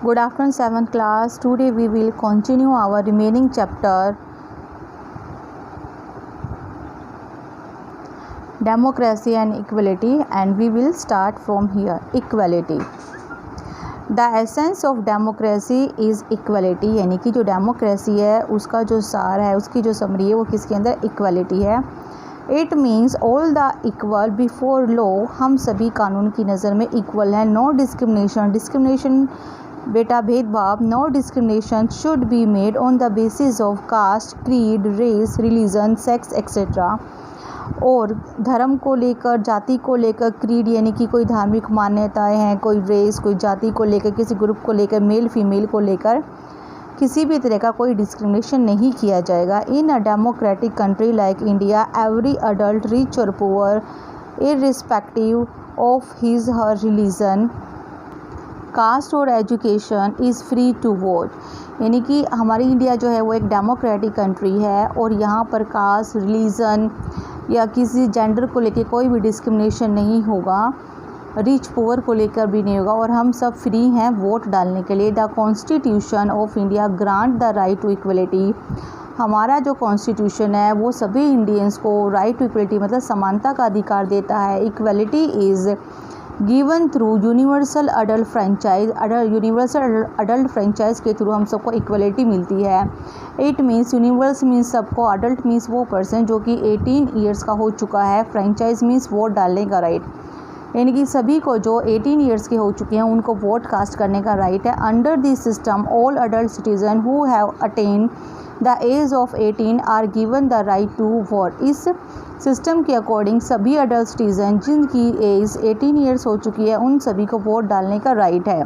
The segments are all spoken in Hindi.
Good afternoon 7th class. Today we will continue our remaining chapter democracy and equality, and we will start from here. Equality. The essence of democracy is equality, यानी कि जो डेमोक्रेसी है उसका जो सार है, उसकी जो समरी है वो किसके अंदर इक्वलिटी है. It means all the equal before law, हम सभी कानून की नज़र में इक्वल हैं. नो डिस्क्रिमिनेशन, डिस्क्रिमिनेशन बेटा भेदभाव, no discrimination should be made on the basis of caste, creed, race, religion, sex etcetera. और धर्म को लेकर, जाति को लेकर, क्रीड यानी कि कोई धार्मिक मान्यताएं हैं, कोई रेस, कोई जाति को लेकर, किसी ग्रुप को लेकर, मेल फीमेल को लेकर किसी भी तरह का कोई डिस्क्रिमिनेशन नहीं किया जाएगा. In a democratic country like India, every adult rich और poor irrespective of his her religion, caste और education is free to vote. यानी कि हमारी इंडिया जो है वो एक डेमोक्रेटिक कंट्री है और यहाँ पर कास्ट, रिलीजन या किसी जेंडर को लेकर कोई भी डिस्क्रिमिनेशन नहीं होगा, रिच पुअर को लेकर भी नहीं होगा, और हम सब फ्री हैं वोट डालने के लिए. The constitution of India grant the right to equality. हमारा जो कॉन्स्टिट्यूशन है वो सभी इंडियंस को राइट टू इक्वलिटी मतलब समानता का अधिकार देता है. Equality is given through universal adult franchise. Universal adult franchise के थ्रू हम सबको इक्वलिटी मिलती है. इट मीन्स यूनिवर्स मीन्स सबको, अडल्ट मीन्स वो पर्सन जो कि 18 ईयर्स का हो चुका है, फ्रेंचाइज मीन्स वोट डालने का राइट, यानी कि सभी को जो 18 ईयर्स के हो चुके हैं उनको वोट कास्ट करने का राइट है. Under this system all adult citizen who have attain the age of 18 are given the right to vote. इस सिस्टम के अकॉर्डिंग सभी अडल्ट सिटीजन जिनकी एज 18 ईयर्स हो चुकी है उन सभी को वोट डालने का राइट है.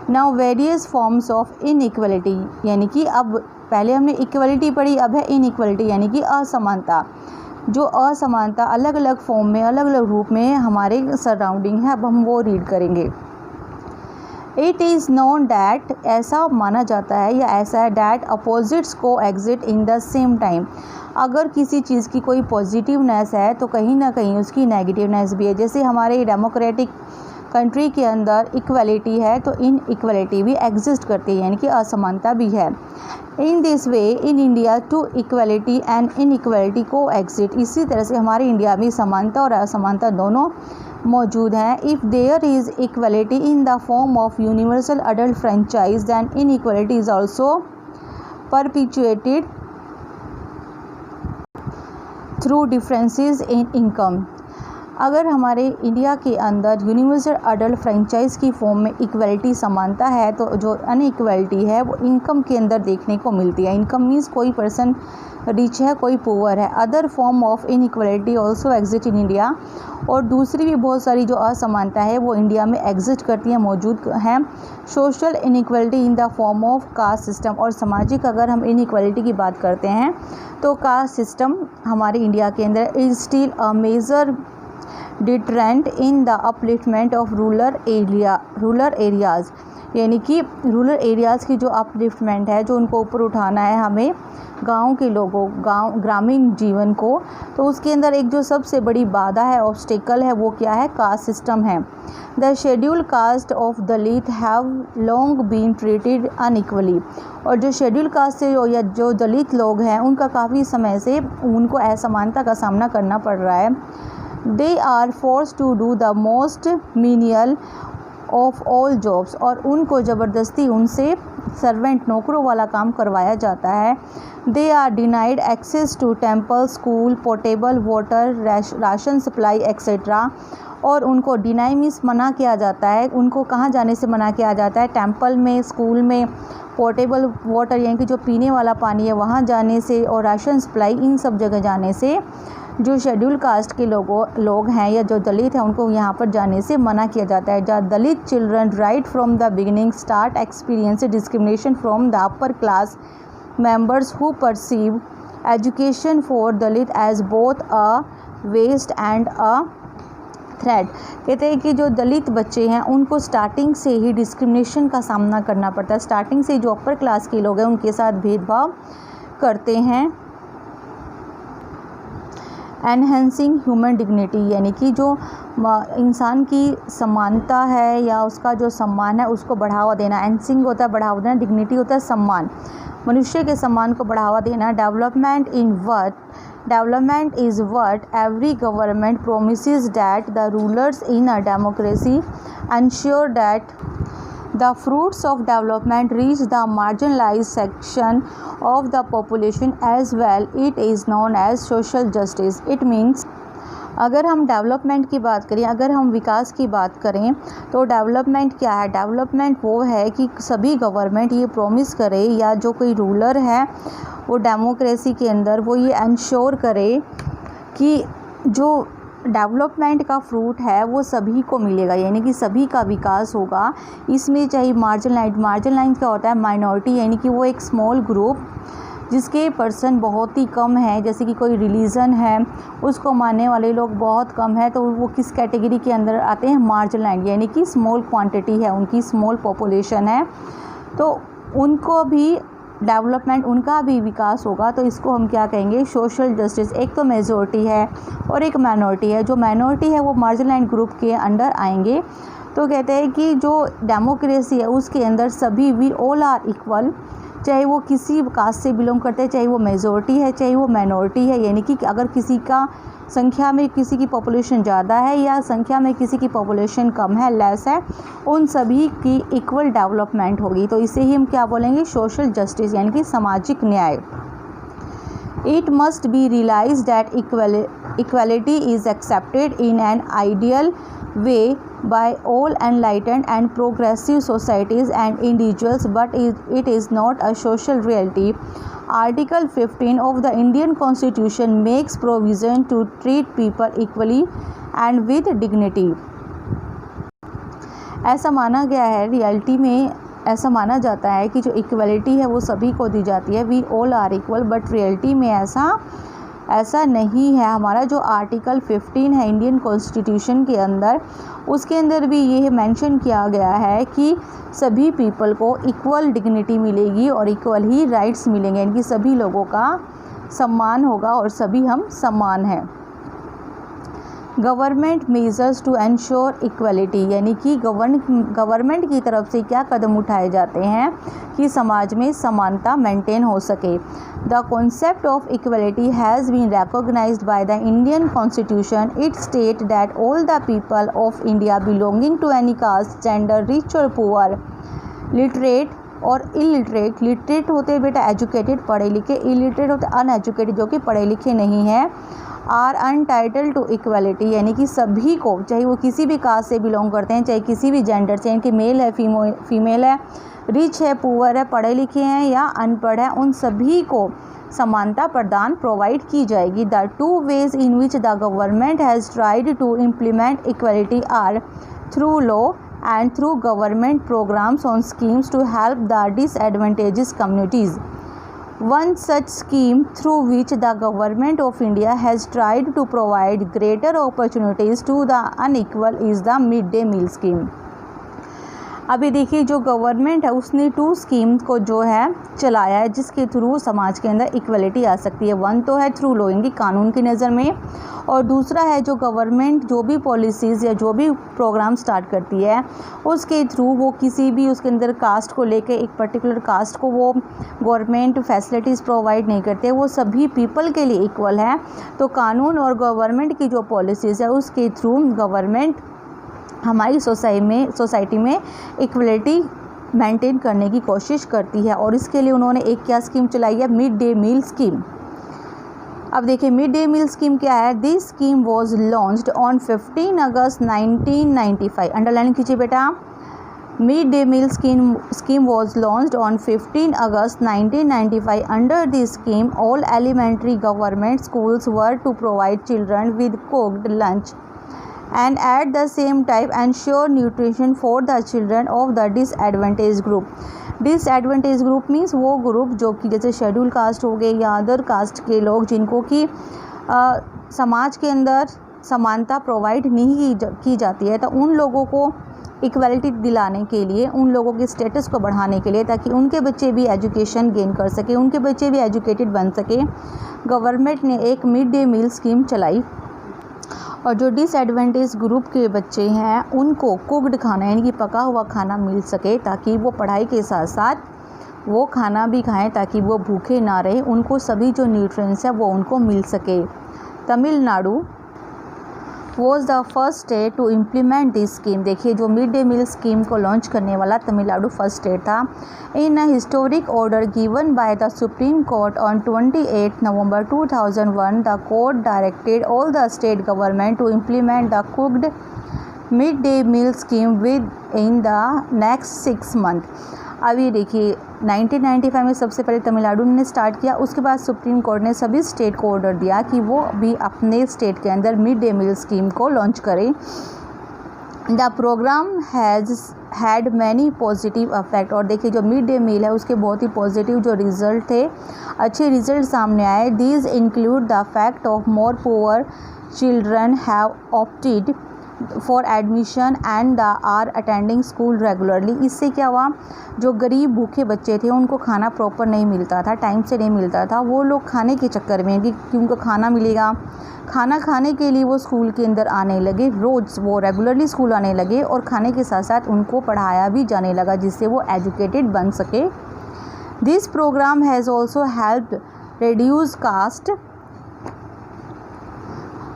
Now various forms of inequality, यानी कि अब पहले हमने इक्वलिटी पढ़ी, अब है इनइक्वलिटी यानी कि असमानता. जो असमानता अलग अलग फॉर्म में, अलग अलग रूप में हमारे सराउंडिंग है, अब हम वो रीड करेंगे. इट इज़ नोन डैट, ऐसा माना जाता है या ऐसा है, डैट अपोजिट्स को exit in the same time. अगर किसी चीज़ की कोई पॉजिटिवनेस है तो कहीं ना कहीं उसकी नेगेटिवनेस भी है. जैसे हमारे डेमोक्रेटिक कंट्री के अंदर इक्वलिटी है तो इन इक्वलिटी भी एग्जिस्ट करती है, यानी कि असमानता भी है. In this way in India too equality and inequality coexist. इसी तरह से हमारे इंडिया में समानता और असमानता दोनों मौजूद हैं. If there is equality in the form of universal adult franchise then inequality is also perpetuated through differences in income. अगर हमारे इंडिया के अंदर यूनिवर्सल अडल्ट फ्रेंचाइज की फॉर्म में इक्वलिटी समानता है तो जो अनइक्वलिटी है वो इनकम के अंदर देखने को मिलती है. इनकम मीन्स कोई पर्सन रिच है, कोई पुअर है. Other form of inequality also exist in India. और दूसरी भी बहुत सारी जो असमानता है वो इंडिया में एग्जिस्ट करती हैं, मौजूद हैं. Social inequality in the form of caste system. और सामाजिक अगर हम इनइक्वलिटी की बात करते हैं तो कास्ट सिस्टम हमारे इंडिया के अंदर is still a major deterrent in the upliftment of rural areas. यानी कि रूरल एरियाज़ की जो अपलिफ्टमेंट है, जो उनको ऊपर उठाना है हमें गांव के लोगों, ग्रामीण जीवन को, तो उसके अंदर एक जो सबसे बड़ी बाधा है, ऑब्स्टेकल है, वो क्या है, कास्ट सिस्टम है. The schedule caste of Dalit have long been treated unequally. और जो शेड्यूल कास्ट से या जो दलित लोग हैं उनका काफ़ी समय से उनको असमानता का सामना करना पड़ रहा है. They are force to do the most menial of all jobs. और उनको ज़बरदस्ती उनसे सर्वेंट, नौकरों वाला काम करवाया जाता है. They are denied access to temple, school, portable water, ration supply etcetera. और उनको डिनाई मीन्स मना किया जाता है. उनको कहाँ जाने से मना किया जाता है, टेम्पल में, स्कूल में, पोर्टेबल वाटर यानी कि जो पीने वाला पानी है वहाँ जाने से, और राशन सप्लाई, इन सब जगह जाने से जो शेड्यूल कास्ट के लोग हैं या जो दलित हैं उनको यहाँ पर जाने से मना किया जाता है. जहाँ Dalit children right from the beginning start experience discrimination from the upper class members who perceive education for Dalit as both a waste and a threat. कहते हैं कि जो दलित बच्चे हैं उनको स्टार्टिंग से ही डिस्क्रिमिनेशन का सामना करना पड़ता है. स्टार्टिंग से जो अपर क्लास के लोग हैं उनके साथ भेदभाव करते हैं. एनहेंसिंग ह्यूमन डिग्निटी यानी कि जो इंसान की समानता है या उसका जो सम्मान है उसको बढ़ावा देना। एनसिंग होता है बढ़ावा देना, डिग्निटी होता है सम्मान, मनुष्य के सम्मान को बढ़ावा देना। Development is what every government promises that the rulers in a democracy ensure that the fruits of development reach the marginalized section of the population as well. It is known as social justice. It means अगर हम डेवलपमेंट की बात करें, अगर हम विकास की बात करें तो डेवलपमेंट क्या है? डेवलपमेंट वो है कि सभी गवर्नमेंट ये प्रॉमिस करे या जो कोई रूलर है वो डेमोक्रेसी के अंदर वो ये इंश्योर करे कि जो डेवलपमेंट का फ्रूट है वो सभी को मिलेगा, यानी कि सभी का विकास होगा। इसमें चाहे मार्जिनलाइज क्या होता है? माइनॉरिटी, यानी कि वो एक स्मॉल ग्रुप जिसके पर्सन बहुत ही कम है, जैसे कि कोई रिलीजन है उसको मानने वाले लोग बहुत कम है, तो वो किस कैटेगरी के अंदर आते हैं? मार्जिनलाइज, यानी कि स्मॉल क्वांटिटी है, उनकी स्मॉल पॉपुलेशन है, तो उनको भी डेवलपमेंट, उनका भी विकास होगा। तो इसको हम क्या कहेंगे? Social justice. एक तो मेजॉरिटी है और एक माइनॉरिटी है। जो माइनॉरिटी है वो मार्जिनलाइज ग्रुप के अंडर आएंगे। तो कहते हैं कि जो डेमोक्रेसी है उसके अंदर सभी वी ऑल आर इक्वल, चाहे वो किसी कास्ट से बिलोंग करते हैं, चाहे वो मेजॉरिटी है, चाहे वो माइनॉरिटी है, यानी कि अगर किसी का संख्या में किसी की पॉपुलेशन ज़्यादा है या संख्या में किसी की पॉपुलेशन कम है, लेस है, उन सभी की इक्वल डेवलपमेंट होगी। तो इसे ही हम क्या बोलेंगे? सोशल जस्टिस, यानी कि सामाजिक न्याय। It must be realise that equality is accepted in an ideal way by all enlightened and progressive societies and individuals, but it is not a social reality. Article 15 of the Indian Constitution makes provision to treat people equally and with dignity. ऐसा माना गया है, रियलिटी में ऐसा माना जाता है कि जो इक्वलिटी है वो सभी को दी जाती है, we all are equal, but reality में ऐसा नहीं है। हमारा जो आर्टिकल 15 है इंडियन कॉन्स्टिट्यूशन के अंदर, उसके अंदर भी ये मेंशन किया गया है कि सभी पीपल को इक्वल डिग्निटी मिलेगी और इक्वल ही राइट्स मिलेंगे, यानी कि सभी लोगों का सम्मान होगा और सभी हम समान हैं। Government measures to ensure equality, यानी कि गवर्नमेंट की तरफ से क्या कदम उठाए जाते हैं कि समाज में समानता मेंटेन हो सके। The concept of equality has been recognised by the Indian constitution. It state that all the people of India belonging to any caste, gender, rich और पुअर, लिटरेट और इलिटरेट, लिटरेट होते हैं बेटा एजुकेटेड पढ़े लिखे, इलिटरेट होते अनएजुकेटेड जो कि पढ़े लिखे नहीं हैं, आर अनटाइटल टू इक्वलिटी, यानी कि सभी को, चाहे वो किसी भी कास्ट से बिलोंग करते हैं, चाहे किसी भी जेंडर से, यानी कि मेल है, फीमेल है, रिच है, पुअर है, पढ़े लिखे हैं या अनपढ़ है, उन सभी को समानता प्रदान प्रोवाइड की जाएगी। The two ways in which the government has tried to implement equality are through law and through government programs on schemes to help the disadvantaged communities. One such scheme through which the government of India has tried to provide greater opportunities to the unequal is the mid-day meal scheme. अभी देखिए जो गवर्नमेंट है उसने 2 स्कीम को जो है चलाया है जिसके थ्रू समाज के अंदर इक्वलिटी आ सकती है। वन तो है थ्रू लॉ, यानी कानून की नज़र में, और दूसरा है जो गवर्नमेंट जो भी पॉलिसीज़ या जो भी प्रोग्राम स्टार्ट करती है उसके थ्रू वो किसी भी उसके अंदर कास्ट को लेके एक पर्टिकुलर कास्ट को वो गवर्नमेंट फैसिलिटीज़ प्रोवाइड नहीं करते, वो सभी पीपल के लिए इक्वल है। तो कानून और गवर्नमेंट की जो पॉलिसीज़ है उसके थ्रू गवर्नमेंट हमारी सोसाइटी में इक्वलिटी मेंटेन करने की कोशिश करती है। और इसके लिए उन्होंने एक क्या स्कीम चलाई है? Mid day meal scheme. अब देखिए मिड डे मील स्कीम क्या है? This scheme was launched on 15 August 1995। Underline कीजिए बेटा, mid day meal scheme was launched on 15 August 1995. Under this scheme, all elementary government schools were to provide children with cooked lunch and at the same time ensure nutrition for the children of the disadvantaged group. Disadvantage group means वो ग्रुप जो कि जैसे शेड्यूल कास्ट हो गए या अदर कास्ट के लोग जिनको कि समाज के अंदर समानता प्रोवाइड नहीं की जाती है, तो उन लोगों को इक्वालिटी दिलाने के लिए, उन लोगों के स्टेटस को बढ़ाने के लिए, ताकि उनके बच्चे भी एजुकेशन गेन कर सके, उनके बच्चे भी एजुकेटेड बन सके, गवर्नमेंट ने एक मिड डे मील स्कीम चलाई। और जो डिसएडवांटेज ग्रुप के बच्चे हैं उनको कुक्ड खाना यानी कि पका हुआ खाना मिल सके, ताकि वो पढ़ाई के साथ साथ वो खाना भी खाएं, ताकि वो भूखे ना रहे, उनको सभी जो न्यूट्रिएंट्स है वो उनको मिल सके। Tamil Nadu was the first state to implement this scheme. देखिए जो मिड डे मील स्कीम को लॉन्च करने वाला तमिलनाडु फर्स्ट स्टेट था। In a historic order given by the supreme court on 28 November 2001 the court directed all the state government to implement the cooked mid day meal scheme within the next 6 month. अब ये देखिए 1995 में सबसे पहले तमिलनाडु ने स्टार्ट किया, उसके बाद सुप्रीम कोर्ट ने सभी स्टेट को ऑर्डर दिया कि वो भी अपने स्टेट के अंदर मिड डे मील स्कीम को लॉन्च करें। The programme had many positive effect. और देखिए जो मिड डे मील है उसके बहुत ही पॉजिटिव जो रिजल्ट थे, अच्छे रिजल्ट सामने आए। These include the fact of more poor children have opted for admission and are attending school regularly. इससे क्या हुआ, जो गरीब भूखे बच्चे थे उनको खाना प्रॉपर नहीं मिलता था, टाइम से नहीं मिलता था, वो लोग खाने के चक्कर में कि उनको खाना मिलेगा, खाना खाने के लिए वो स्कूल के अंदर आने लगे, रोज़ वो रेगुलरली स्कूल आने लगे और खाने के साथ साथ उनको पढ़ाया भी जाने लगा जिससे वो एजुकेटेड बन सके। This programme has also helped reduce caste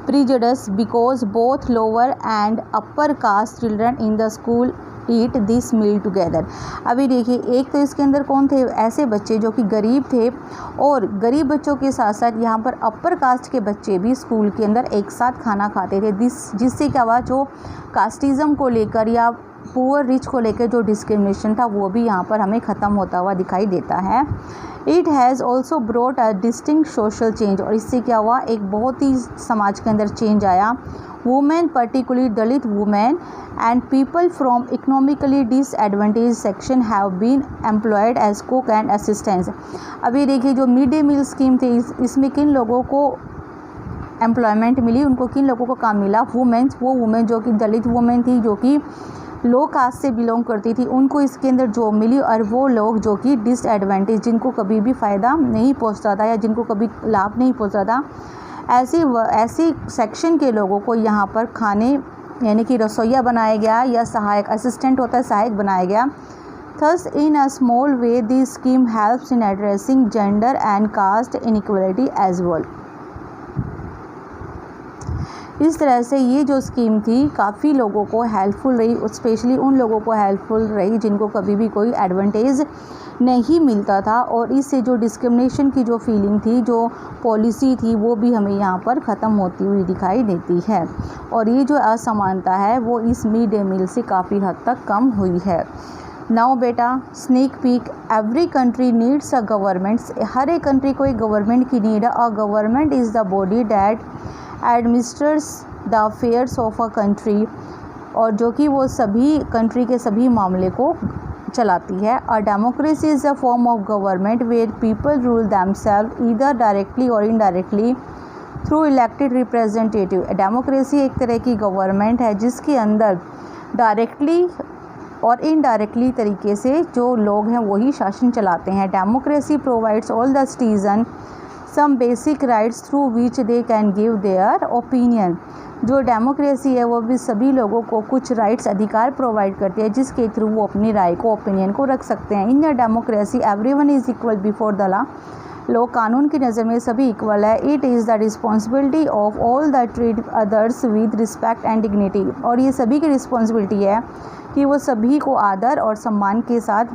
prejudice because both lower and upper caste children in the school eat this meal together। अभी देखिए एक तो इसके अंदर कौन थे, ऐसे बच्चे जो कि गरीब थे, और गरीब बच्चों के साथ साथ यहाँ पर अपर कास्ट के बच्चे भी स्कूल के अंदर एक साथ खाना खाते थे, जिससे क्या हुआ, जो कास्टिज़म को लेकर या पुअर रिच को लेकर जो डिस्क्रिमिनेशन था वो भी यहाँ पर हमें ख़त्म होता हुआ दिखाई देता है। It has also brought a distinct social change. और इससे क्या हुआ, एक बहुत ही समाज के अंदर चेंज आया। Women particularly Dalit women and people from economically disadvantage section have been employed as cook and assistants. अभी देखिए जो मिड डे मील स्कीम थी इसमें किन लोगों को एम्प्लॉयमेंट मिली, उनको किन लोगों को काम मिला, वुमेन्स, वो वुमेन जो कि दलित वुमेन थी, जो कि लो कास्ट से बिलोंग करती थी, उनको इसके अंदर जॉब मिली। और वो लोग जो कि डिसएडवांटेज, जिनको कभी भी फ़ायदा नहीं पहुंचता था या जिनको कभी लाभ नहीं पहुंचता था, ऐसी सेक्शन के लोगों को यहाँ पर खाने यानी कि रसोइया बनाया गया या सहायक, असिस्टेंट होता है सहायक, बनाया गया। Thus in a small way this scheme helps in addressing gender and caste inequality as well. इस तरह से ये जो स्कीम थी काफ़ी लोगों को हेल्पफुल रही, स्पेशली उन लोगों को हेल्पफुल रही जिनको कभी भी कोई एडवांटेज नहीं मिलता था। और इससे जो डिस्क्रिमिनेशन की जो फीलिंग थी, जो पॉलिसी थी, वो भी हमें यहाँ पर ख़त्म होती हुई दिखाई देती है। और ये जो असमानता है वो इस मिड डे मील से काफ़ी हद तक कम हुई है। नाउ बेटा sneak peek, every country needs a government. हर एक कंट्री को एक गवर्नमेंट की नीड है। A government is the body that administrates the affairs of a country. और जो कि वो सभी कंट्री के सभी मामले को चलाती है। A democracy is a form of government where people rule themselves either directly or indirectly through elected representative. Democracy एक तरह की गवर्नमेंट है जिसके अंदर डायरेक्टली और इनडायरेक्टली तरीके से जो लोग हैं वही शासन चलाते हैं। Democracy provides all the citizen some basic rights through which they can give their opinion. जो डेमोक्रेसी है वो भी सभी लोगों को कुछ राइट्स, अधिकार प्रोवाइड करती है जिसके थ्रू वो अपनी राय को, ओपिनियन को रख सकते हैं। In the democracy everyone is equal before the law. लोग कानून की नज़र में सभी इक्वल है। It is the responsibility of all the treat others with respect and dignity. और ये सभी की रिस्पॉन्सिबिलिटी है कि वो सभी को आदर और सम्मान के साथ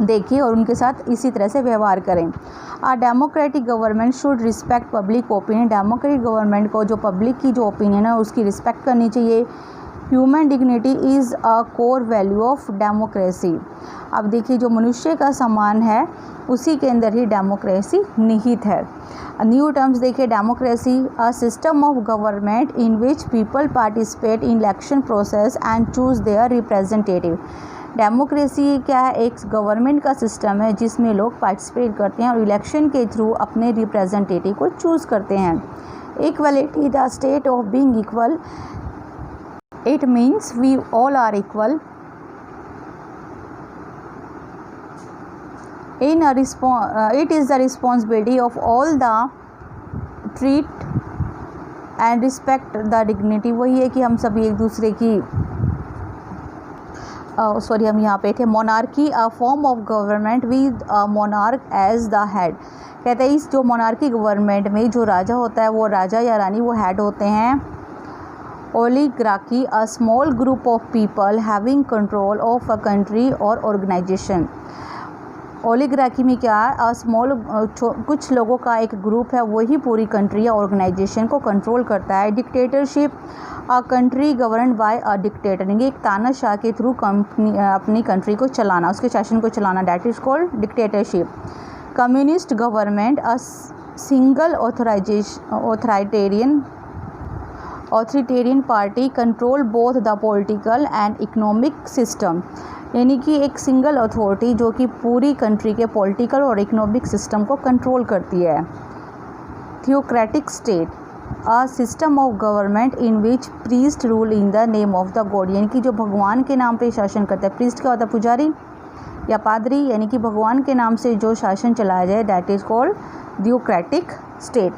देखें और उनके साथ इसी तरह से व्यवहार करें। A democratic government should respect public opinion. Democratic government को जो पब्लिक की जो ओपिनियन है उसकी रिस्पेक्ट करनी चाहिए। Human dignity is a core value of democracy. अब देखिए जो मनुष्य का सम्मान है उसी के अंदर ही डेमोक्रेसी निहित है। न्यू टर्म्स देखिए, democracy a system of government in which people participate in election process and choose their representative. Democracy क्या है, एक गवर्नमेंट का सिस्टम है जिसमें लोग पार्टिसिपेट करते हैं और इलेक्शन के थ्रू अपने रिप्रेजेंटेटिव को चूज़ करते हैं। Equality the state of being equal It means we all are equal. It is the responsibility of all the treat and respect the dignity. वही है कि हम सभी एक दूसरे की हम यहाँ पे थे. Monarchy a form of government with a monarch as the head. कहते हैं इस जो मोनार्की गवर्नमेंट में जो राजा होता है वो राजा या रानी वो हेड होते हैं. Oligarchy a small group of people having control of a country और ऑर्गेनाइजेशन. ओलिगार्की में क्या है, कुछ लोगों का एक ग्रुप है वही पूरी कंट्री या ऑर्गेनाइजेशन को कंट्रोल करता है. Dictatorship a country governed bye a dictator. एक तानाशाह के थ्रू अपनी कंट्री को चलाना, उसके शासन को चलाना, that is called dictatorship. Communist government a single authoritarian party control both the political and economic system. यानी कि एक सिंगल अथॉरिटी जो कि पूरी कंट्री के पॉलिटिकल और इकोनॉमिक सिस्टम को कंट्रोल करती है. Theocratic state a system of government in which priest rule in the name of the God. यानी कि जो भगवान के नाम पे शासन करता है. प्रीस्ट क्या होता है, पुजारी या पादरी. यानी कि भगवान के नाम से जो शासन चलाया जाए, that is called theocratic state.